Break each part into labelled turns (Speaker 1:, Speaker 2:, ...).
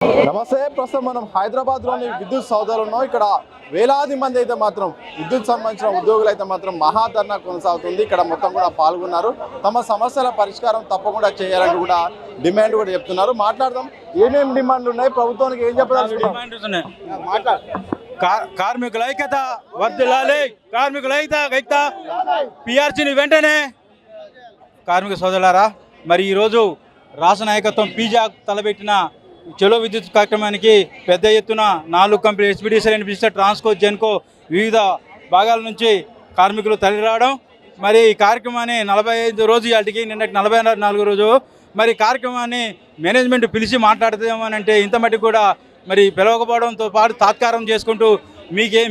Speaker 1: నమస్తే. ప్రస్తుతం మనం హైదరాబాద్లోని విద్యుత్ సౌదాలో ఉన్నాం. ఇక్కడ వేలాది మంది అయితే మాత్రం విద్యుత్ సంబంధించిన ఉద్యోగులు అయితే మాత్రం మహాధర్నా కొనసాగుతుంది. ఇక్కడ మొత్తం కూడా పాల్గొన్నారు. తమ సమస్యల పరిష్కారం తప్పకుండా చేయాలని కూడా డిమాండ్ కూడా చెప్తున్నారు. మాట్లాడదాం. ఏమేమి డిమాండ్లు ఉన్నాయి, ప్రభుత్వానికి ఏం చెప్పాలి?
Speaker 2: కార్మికుల ఐక్యత వర్ధిల్లాలి. కార్మికుల ఐక్యత పిఆర్సీని వెంటనే. కార్మిక సోదరులారా, మరి ఈరోజు రాష్ట్ర నాయకత్వం పీజా తలబెట్టిన చలో విద్యుత్ కార్యక్రమానికి పెద్ద ఎత్తున 4 కంపెనీలు ఎస్పీడీసీఎల్, ఎన్బీసీఎల్, ట్రాన్స్కో, జెన్కో వివిధ భాగాల నుంచి కార్మికులు తరలి రావడం. మరి ఈ కార్యక్రమాన్ని 45 రోజు ఇవాటికి, నిన్నటి 44 రోజు మరి కార్యక్రమాన్ని మేనేజ్మెంట్ పిలిచి మాట్లాడుతామనంటే ఇంత మటుకు కూడా మరి పిలవకపోవడంతో పాటు తాత్కారం చేసుకుంటూ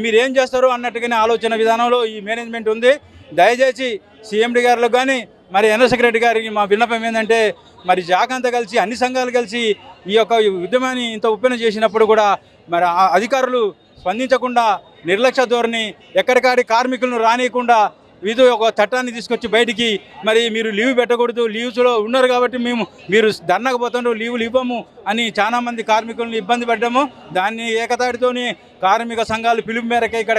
Speaker 2: మీరేం చేస్తారు అన్నట్టుగానే ఆలోచన విధానంలో ఈ మేనేజ్మెంట్ ఉంది. దయచేసి సీఎండీ గారికి కానీ మరి ఎన్ఎస్ సెక్రటరీ గారికి మా విన్నపం ఏంటంటే, మరి జాకంతా కలిసి అన్ని సంఘాలు కలిసి ఈ యొక్క ఉద్యమాన్ని ఇంత ఉప్పెన చేసినప్పుడు కూడా మరి అధికారులు స్పందించకుండా నిర్లక్ష్య ధోరణి, ఎక్కడికాడి కార్మికులను రానియకుండా ఇది ఒక చట్టాన్ని తీసుకొచ్చి బయటికి మరి మీరు లీవ్ పెట్టకూడదు, లీవ్స్లో ఉన్నారు కాబట్టి మీరు ధర్నాకు పోతుండ్రు, లీవులు ఇవ్వము అని చాలామంది కార్మికులను ఇబ్బంది పడ్డాము. దాన్ని ఏకతాటితోని కార్మిక సంఘాలు పిలుపు మేరకే ఇక్కడ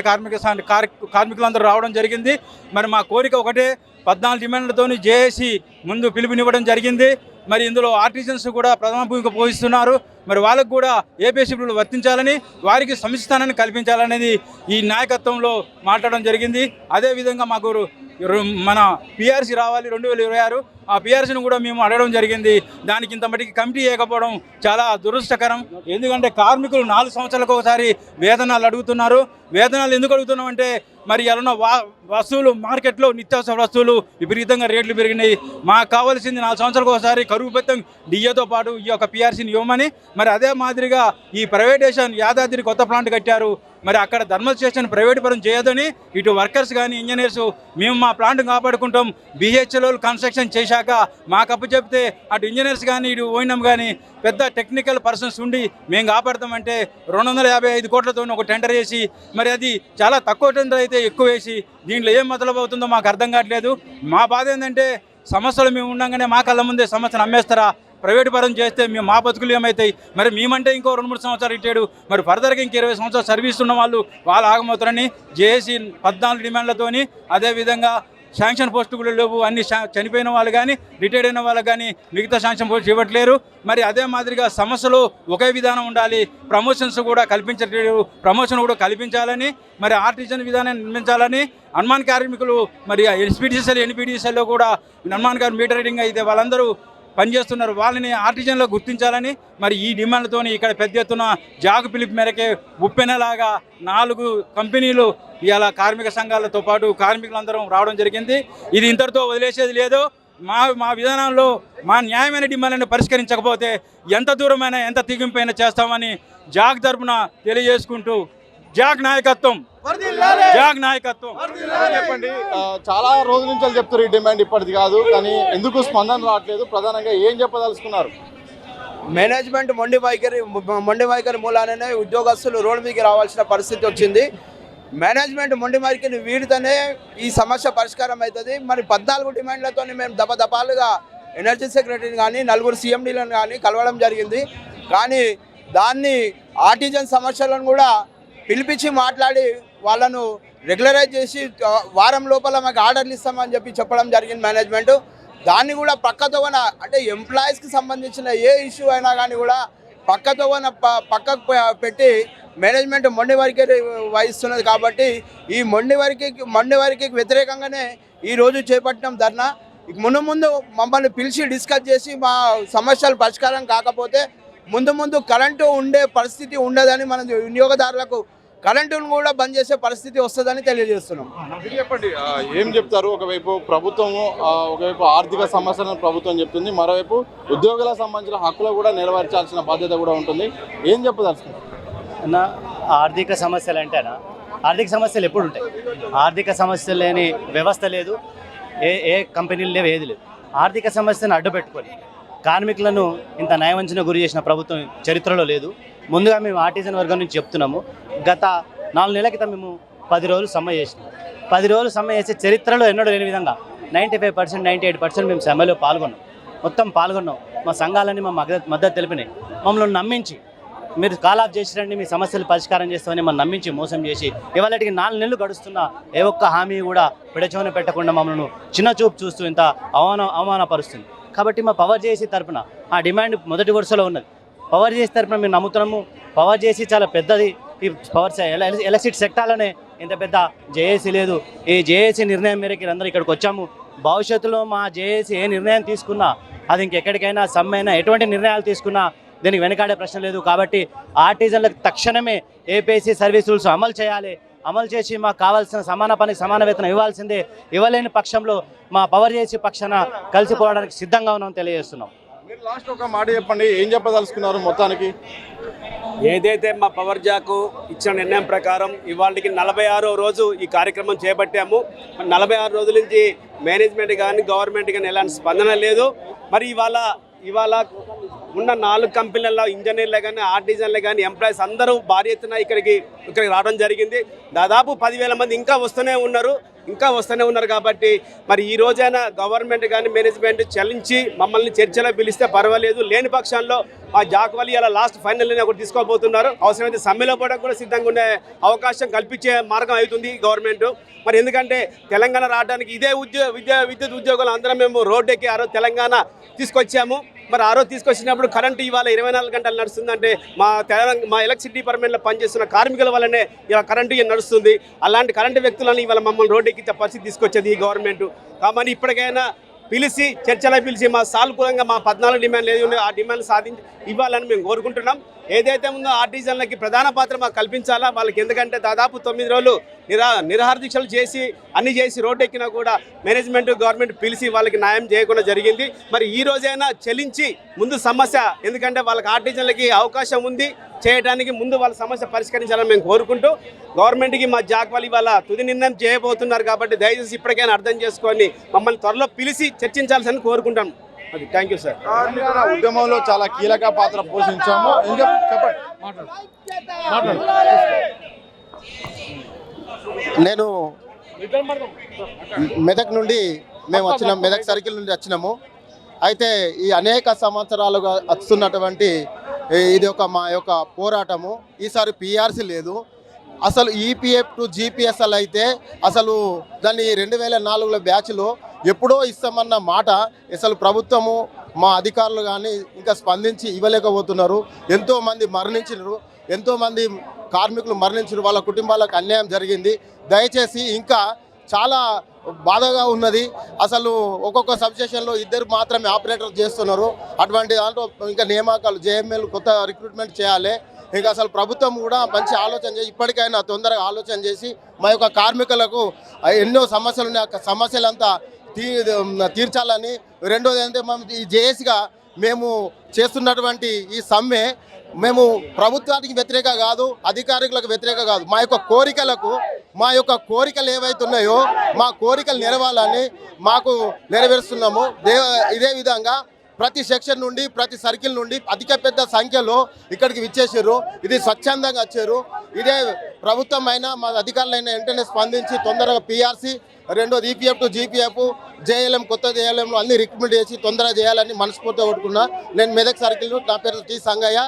Speaker 2: కార్మికులందరూ రావడం జరిగింది. మరి మా కోరిక ఒకటే, 14 డిమాండ్లతో జేఏసీ ముందు పిలుపునివ్వడం జరిగింది. మరి ఇందులో ఆర్టిజన్స్ కూడా ప్రథమ భూమిక పోషిస్తున్నారు. మరి వాళ్ళకు కూడా ఏపీఎస్సీలు వర్తించాలని, వారికి సమిష్టిస్థానాన్ని కల్పించాలనేది ఈ నాయకత్వంలో మాట్లాడడం జరిగింది. అదేవిధంగా మాకు మన పిఆర్సీ రావాలి 2026, ఆ పిఆర్సీని కూడా మేము అడగడం జరిగింది. దానికి ఇంత మటుకి కమిటీ వేయకపోవడం చాలా దురదృష్టకరం. ఎందుకంటే కార్మికులు 4 సంవత్సరాలకు ఒకసారి వేతనాలు అడుగుతున్నారు. వేతనాలు ఎందుకు అడుగుతున్నాం అంటే, మరి ఎలా వస్తువులు మార్కెట్లో నిత్యావసర వస్తువులు విపరీతంగా రేట్లు పెరిగినాయి. మాకు కావాల్సింది 4 సంవత్సరాలకు ఒకసారి కరువు బెత్తం డిఏతో పాటు ఈ యొక్క పిఆర్సీని ఇవ్వమని. మరి అదే మాదిరిగా ఈ ప్రైవేటేషన్ యాదాద్రి కొత్త ప్లాంట్ కట్టారు. మరి అక్కడ థర్మల్ స్టేషన్ ప్రైవేట్ పరం చేయదని ఇటు వర్కర్స్ కానీ ఇంజనీర్స్ మేము మా ప్లాంట్ కాపాడుకుంటాం, బిహెచ్ఎల్ కన్స్ట్రక్షన్ చేశాక మాకు అప్పు చెప్తే అటు ఇంజనీర్స్ కానీ ఇటు ఓఎన్ఎం కానీ పెద్ద టెక్నికల్ పర్సన్స్ ఉండి మేము కాపాడతామంటే 255 కోట్లతో ఒక టెండర్ వేసి, మరి అది చాలా తక్కువ టెండర్ అయితే ఎక్కువ వేసి దీంట్లో ఏం మొదలు అవుతుందో మాకు అర్థం కావట్లేదు. మా బాధ ఏంటంటే, సమస్యలు మేము ఉండగానే మా కళ్ళ ముందే సమస్యను అమ్మేస్తారా? ప్రైవేట్ పరం చేస్తే మా బతుకులు ఏమవుతాయి? మరి మేమంటే ఇంకో 2-3 సంవత్సరాలు ఇట్టాడు, మరి ఫర్దర్గా ఇంక 20 సంవత్సరాలు సర్వీస్ ఉన్న వాళ్ళు ఆగమవుతారని జేఏసీ 14 డిమాండ్లతోని, అదేవిధంగా శాంక్షన్ పోస్టులు లేవు, అన్ని చనిపోయిన వాళ్ళు కానీ రిటైర్డ్ అయిన వాళ్ళు కానీ మిగతా శాంక్షన్ పోస్టులు ఇవ్వట్లేరు. మరి అదే మాదిరిగా సమస్యలు ఒకే విధానం ఉండాలి, ప్రమోషన్స్ కూడా కల్పించట్లేదు, ప్రమోషన్ కూడా కల్పించాలని, మరి ఆర్టిజన్ విధానాన్ని నిర్మించాలని. హనుమాన్ కార్మికులు మరి ఎస్పీడీసీఎల్, ఎన్పీడీసీఎల్లో కూడా హనుమాన్ గారు మీటర్ రీడింగ్ అయితే వాళ్ళందరూ పనిచేస్తున్నారు, వాళ్ళని ఆర్టిజన్లో గుర్తించాలని. మరి ఈ డిమాండ్లతో ఇక్కడ పెద్ద ఎత్తున జాగు పిలుపు మేరకే ఉప్పెనలాగా 4 కంపెనీలు ఇవాళ కార్మిక సంఘాలతో పాటు కార్మికులందరం రావడం జరిగింది. ఇది ఇంతటితో వదిలేసేది లేదు. మా విధానంలో మా న్యాయమైన డిమాండ్లను పరిష్కరించకపోతే ఎంత దూరమైనా ఎంత తెగింపైనా చేస్తామని జాగ్ తరపున తెలియజేసుకుంటూ, జాగ్ నాయకత్వం, జాగ్ నాయకత్వం.
Speaker 1: చెప్పండి, చాలా రోజుల నుంచి చెప్తారు ఈ డిమాండ్ ఇప్పటిది కాదు, కానీ ఎందుకు స్పందన రావట్లేదు? ప్రధానంగా ఏం చెప్పదలుచుకున్నారు?
Speaker 3: మేనేజ్మెంట్ మొండి వైఖరి మూలానే ఉద్యోగస్తులు రోడ్డు మీదకి రావాల్సిన పరిస్థితి వచ్చింది. మేనేజ్మెంట్ మొండి వైఖరిని వీడితేనే ఈ సమస్య పరిష్కారం అవుతుంది. మరి 14 డిమాండ్లతో మేము దపదపాలుగా ఎనర్జీ సెక్రటరీని కానీ 4 సీఎండీలను కానీ కలవడం జరిగింది. కానీ దాన్ని ఆర్టిజన్ సమస్యలను కూడా పిలిపించి మాట్లాడి వాళ్ళను రెగ్యులరైజ్ చేసి వారం లోపల మాకు ఆర్డర్లు ఇస్తామని చెప్పడం జరిగింది మేనేజ్మెంట్. దాన్ని కూడా పక్కతోన, అంటే ఎంప్లాయీస్కి సంబంధించిన ఏ ఇష్యూ అయినా కానీ కూడా పక్కకు పెట్టి మేనేజ్మెంట్ మొండి వైఖరి వహిస్తున్నది. కాబట్టి ఈ మొండి వైఖరికి వ్యతిరేకంగానే ఈరోజు చేపట్టినాం ధర్నా. ముందు మమ్మల్ని పిలిచి డిస్కస్ చేసి మా సమస్యలు పరిష్కారం కాకపోతే ముందు కరెంటు ఉండే పరిస్థితి ఉండదని, మన వినియోగదారులకు కరెంటును కూడా బంద్ చేసే పరిస్థితి వస్తుందని తెలియజేస్తున్నాం.
Speaker 1: చెప్పండి, ఏం చెప్తారు? ఒకవైపు ప్రభుత్వము, ఒకవైపు ఆర్థిక సమస్యలను ప్రభుత్వం చెప్తుంది, మరోవైపు ఉద్యోగులకు సంబంధించిన హక్కులు కూడా నెరవేర్చాల్సిన బాధ్యత కూడా ఉంటుంది. ఏం చెప్పదలుచుకున్నారు?
Speaker 4: అన్న, ఆర్థిక సమస్యలు అంటేనా, ఆర్థిక సమస్యలు ఎప్పుడు ఉంటాయి? ఆర్థిక సమస్యలు లేని వ్యవస్థ లేదు, ఏ కంపెనీలు లేవు, ఏది లేదు. ఆర్థిక సమస్యను అడ్డుపెట్టుకొని కార్మికులను ఇంత నయవంచన గురి చేసిన ప్రభుత్వం చరిత్రలో లేదు. ముందుగా మేము ఆర్టిజన్ వర్గం నుంచి చెప్తున్నాము, గత 4 నెలల క్రితం మేము 10 రోజులు సమ్మె చేసినాం. 10 రోజులు సమ్మె చేసే చరిత్రలో ఎన్నడూ లేని విధంగా 95%, 98% మేము సమ్మెలో పాల్గొన్నాం. మా సంఘాలన్నీ మా మద్దతు తెలిపినాయి. మమ్మల్ని నమ్మించి మీరు కాల్ ఆఫ్ చేసి రండి, మీ సమస్యలు పరిష్కారం చేస్తామని మనం నమ్మించి మోసం చేసి ఇవాళకి 4 నెలలు గడుస్తున్న ఏ ఒక్క హామీ కూడా పెడచోని పెట్టకుండా మమ్మల్ని చిన్న చూపు చూస్తూ ఇంత అవమానపరుస్తుంది. కాబట్టి మా పవర్ జేఏసీ తరఫున ఆ డిమాండ్ మొదటి వరుసలో ఉన్నది. పవర్ జేఏసీ తరఫున మేము నమ్ముతున్నాము. పవర్ జేఏసీ చాలా పెద్దది. ఈ పవర్ ఎలక్ట్రిసిటీ సెక్టార్లోనే ఇంత పెద్ద జేఏసీ లేదు. ఈ జేఏసీ నిర్ణయం మేరకు అందరూ ఇక్కడికి వచ్చాము. భవిష్యత్తులో మా జేఏసీ ఏ నిర్ణయం తీసుకున్నా, అది ఇంకెక్కడికైనా సమ్మైనా ఎటువంటి నిర్ణయాలు తీసుకున్నా దీనికి వెనకాడే ప్రశ్న లేదు. కాబట్టి ఆర్టిజన్లకు తక్షణమే ఏపీఎస్సీ సర్వీస్ రూల్స్ అమలు చేయాలి. అమలు చేసి మాకు కావాల్సిన సమాన పనికి సమాన వేతనం ఇవ్వాల్సిందే. ఇవ్వలేని పక్షంలో మా పవర్ జేఏసీ పక్షాన కలిసిపోవడానికి సిద్ధంగా ఉన్నామని తెలియజేస్తున్నాం.
Speaker 1: మీరు లాస్ట్ ఒక మాట చెప్పండి, ఏం చెప్పదలుచుకున్నారు మొత్తానికి?
Speaker 5: ఏదైతే మా పవర్ జాకు ఇచ్చిన నిర్ణయం ప్రకారం ఇవాళకి 46వ రోజు ఈ కార్యక్రమం చేపట్టాము. 46 రోజుల నుంచి మేనేజ్మెంట్ కానీ గవర్నమెంట్ కానీ ఎలాంటి స్పందన లేదు. మరి ఇవాళ ఉన్న 4 కంపెనీలలో ఇంజనీర్లే కానీ ఆర్టిజన్లే కానీ ఎంప్లాయీస్ అందరూ భారీ ఎత్తున ఇక్కడికి రావడం జరిగింది. దాదాపు 10,000 మంది ఇంకా వస్తూనే ఉన్నారు కాబట్టి మరి ఈ రోజైనా గవర్నమెంట్ కానీ మేనేజ్మెంట్ చలించి మమ్మల్ని చర్చలో పిలిస్తే పర్వాలేదు. లేని పక్షంలో మా జాక్ వాళ్ళు ఇలా లాస్ట్ ఫైనల్ ఒకటి తీసుకోబోతున్నారు. అవసరమైతే సమ్మెలో పోవడానికి కూడా సిద్ధంగా ఉండే అవకాశం కల్పించే మార్గం అవుతుంది గవర్నమెంట్. మరి ఎందుకంటే తెలంగాణ రావడానికి ఇదే విద్యుత్ ఉద్యోగులు అందరం మేము రోడ్డు ఎక్కి ఆ రోజు తెలంగాణ తీసుకొచ్చాము. మరి ఆ రోజు తీసుకొచ్చినప్పుడు కరెంటు ఇవాళ 24 గంటలు నడుస్తుందంటే మా ఎలక్ట్రిసిటీ డిపార్ట్మెంట్లో పనిచేస్తున్న కార్మికుల వల్లనే ఇలా కరెంటు నడుస్తుంది. అలాంటి కరెంటు వ్యక్తులను ఇవాళ మమ్మల్ని రోడ్డు ఎక్కించే పరిస్థితి తీసుకొచ్చేది ఈ గవర్నమెంట్. కాబట్టి ఇప్పటికైనా పిలిచి చర్చలో పిలిచి మా సానుకూలంగా మా 14 డిమాండ్లు ఏది ఉన్నాయో ఆ డిమాండ్లు సాధించి ఇవ్వాలని మేము కోరుకుంటున్నాం. ఏదైతే ఉందో ఆర్టిజన్లకి ప్రధాన పాత్ర మాకు కల్పించాలా. వాళ్ళకి ఎందుకంటే దాదాపు 9 రోజులు నిరాహార దీక్షలు చేసి అన్ని చేసి రోడ్డు ఎక్కినా కూడా మేనేజ్మెంట్ గవర్నమెంట్ పిలిచి వాళ్ళకి న్యాయం చేయకుండా జరిగింది. మరి ఈ రోజైనా చెల్లించి ముందు సమస్య, ఎందుకంటే వాళ్ళకి ఆర్టిజన్లకి అవకాశం ఉంది చేయడానికి, ముందు వాళ్ళ సమస్య పరిష్కరించాలని మేము కోరుకుంటూ గవర్నమెంట్కి మా జాక్ వాళ్ళు ఇవాళ తుది నిర్ణయం చేయబోతున్నారు. కాబట్టి దయచేసి ఇప్పటికైనా అర్థం చేసుకొని మమ్మల్ని త్వరలో పిలిచి చర్చించాల్సిందని కోరుకుంటాం. అది థ్యాంక్ యూ సార్.
Speaker 1: ఉద్యమంలో చాలా కీలక పాత్ర పోషించాము. చెప్పండి.
Speaker 6: నేను మెదక్ నుండి మెదక్ సర్కిల్ నుండి వచ్చినాము. అయితే ఈ అనేక సంవత్సరాలుగా వస్తున్నటువంటి ఇది మా యొక్క పోరాటము. ఈసారి పిఆర్సీ లేదు. అసలు ఈపీఎఫ్ టు జీపీఎస్ఎల్ అయితే అసలు దాన్ని 2004లో బ్యాచ్లో ఎప్పుడో ఇస్తామన్న మాట అసలు ప్రభుత్వము మా అధికారులు కానీ ఇంకా స్పందించి ఇవ్వలేకపోతున్నారు. ఎంతోమంది మరణించినారు, ఎంతోమంది కార్మికులు మరణించారు, వాళ్ళ కుటుంబాలకు అన్యాయం జరిగింది. దయచేసి ఇంకా చాలా బాధగా ఉన్నది. అసలు ఒక్కొక్క సబ్స్టేషన్లో 2 మాత్రమే ఆపరేటర్ చేస్తున్నారు. అటువంటి దాంట్లో ఇంకా నియామకాలు జేఎంఎల్ కొత్త రిక్రూట్మెంట్ చేయాలి. ఇంకా అసలు ప్రభుత్వం కూడా మంచి ఆలోచన చేసి ఇప్పటికైనా తొందరగా ఆలోచన చేసి మా యొక్క కార్మికులకు ఎన్నో సమస్యలు ఉన్నాయి, ఆ సమస్యలంతా తీర్చాలని. రెండోది ఏంటంటే మేము ఈ జేఏసీగా మేము చేస్తున్నటువంటి ఈ సమ్మె మేము ప్రభుత్వానికి వ్యతిరేక కాదు, అధికారులకు వ్యతిరేక కాదు. మా యొక్క కోరికలు ఏవైతున్నాయో మా కోరికలు నెరవేరాలని మాకు నెరవేరుస్తున్నాము. ఇదే విధంగా ప్రతి సెక్షన్ నుండి ప్రతి సర్కిల్ నుండి అధిక పెద్ద సంఖ్యలో ఇక్కడికి విచ్చేసారు. ఇది స్వచ్ఛందంగా వచ్చారు. ఇదే ప్రభుత్వం అయినా మా అధికారులైనా వెంటనే స్పందించి తొందరగా పిఆర్సీ, రెండోది ఈపీఎఫ్ టు జీపీఎఫ్, జేఎల్ఎం కొత్త జేఎల్ఎంలో అన్ని రిక్రూట్మెంట్ చేసి తొందరగా చేయాలని మనస్ఫూర్తిగా కొట్టుకున్నా. నేను మెదక్ సర్కిల్, నా పేరు T Sangaiah,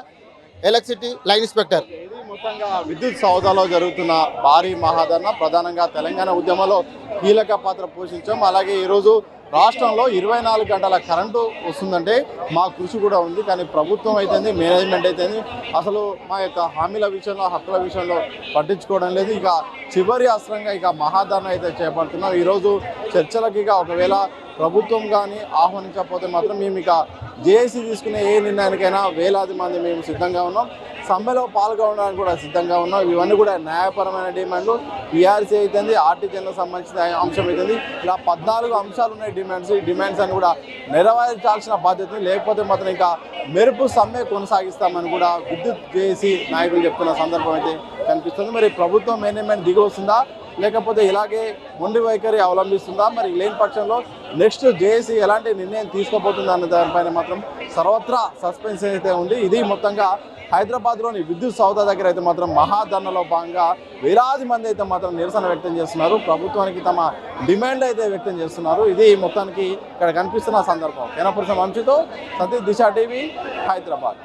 Speaker 6: electricity line inspector.
Speaker 1: మొత్తంగా విద్యుత్ సౌదాలో జరుగుతున్న భారీ మహాధరణ ప్రధానంగా తెలంగాణ ఉద్యమంలో కీలక పాత్ర పోషించాం. అలాగే ఈరోజు రాష్ట్రంలో 24 గంటల కరెంటు వస్తుందంటే మా కృషి కూడా ఉంది. కానీ ప్రభుత్వం అయితేంది, మేనేజ్మెంట్ అయితేంది అసలు మా యొక్క హామీల విషయంలో, హక్కుల విషయంలో పట్టించుకోవడం లేదు. ఇక చివరి అస్త్రంగా ఇక మహాధరణ అయితే చేపడుతున్నాం. ఈరోజు చర్చలకు ఇక ఒకవేళ ప్రభుత్వం కానీ ఆహ్వానించకపోతే మాత్రం మేము ఇక జేఏసీ తీసుకునే ఏ నిర్ణయానికైనా వేలాది మంది మేము సిద్ధంగా ఉన్నాం. సమ్మెలో పాల్గొనడానికి కూడా సిద్ధంగా ఉన్నాం. ఇవన్నీ కూడా న్యాయపరమైన డిమాండ్లు. పిఆర్సీ అయితేంది, ఆర్టిజన్లకు సంబంధించిన అంశం అవుతుంది. ఇలా 14 అంశాలు ఉన్నాయి డిమాండ్స్. ఈ డిమాండ్స్ అని కూడా నెరవేర్చాల్సిన బాధ్యత, లేకపోతే మాత్రం ఇంకా మెరుపు సమ్మె కొనసాగిస్తామని కూడా విద్యుత్ జేఏసీ నాయకులు చెప్తున్న సందర్భం అయితే కనిపిస్తుంది. మరి ప్రభుత్వం మేనేజ్మెంట్ దిగి వస్తుందా, లేకపోతే ఇలాగే మొండి వైఖరి అవలంబిస్తుందా? మరి లేని పక్షంలో నెక్స్ట్ జేఏసీ ఎలాంటి నిర్ణయం తీసుకోబోతుందా అన్న దానిపైన మాత్రం సర్వత్రా సస్పెన్స్ అయితే ఉంది. ఇది మొత్తంగా హైదరాబాద్లోని విద్యుత్ సౌదా దగ్గర అయితే మాత్రం మహాధర్నాలో భాగంగా వేలాది మంది అయితే మాత్రం నిరసన వ్యక్తం చేస్తున్నారు. ప్రభుత్వానికి తమ డిమాండ్ అయితే వ్యక్తం చేస్తున్నారు. ఇది మొత్తానికి ఇక్కడ కనిపిస్తున్న సందర్భం. కెనపురం వంశీతో సతీష్, దిశ టీవీ, హైదరాబాద్.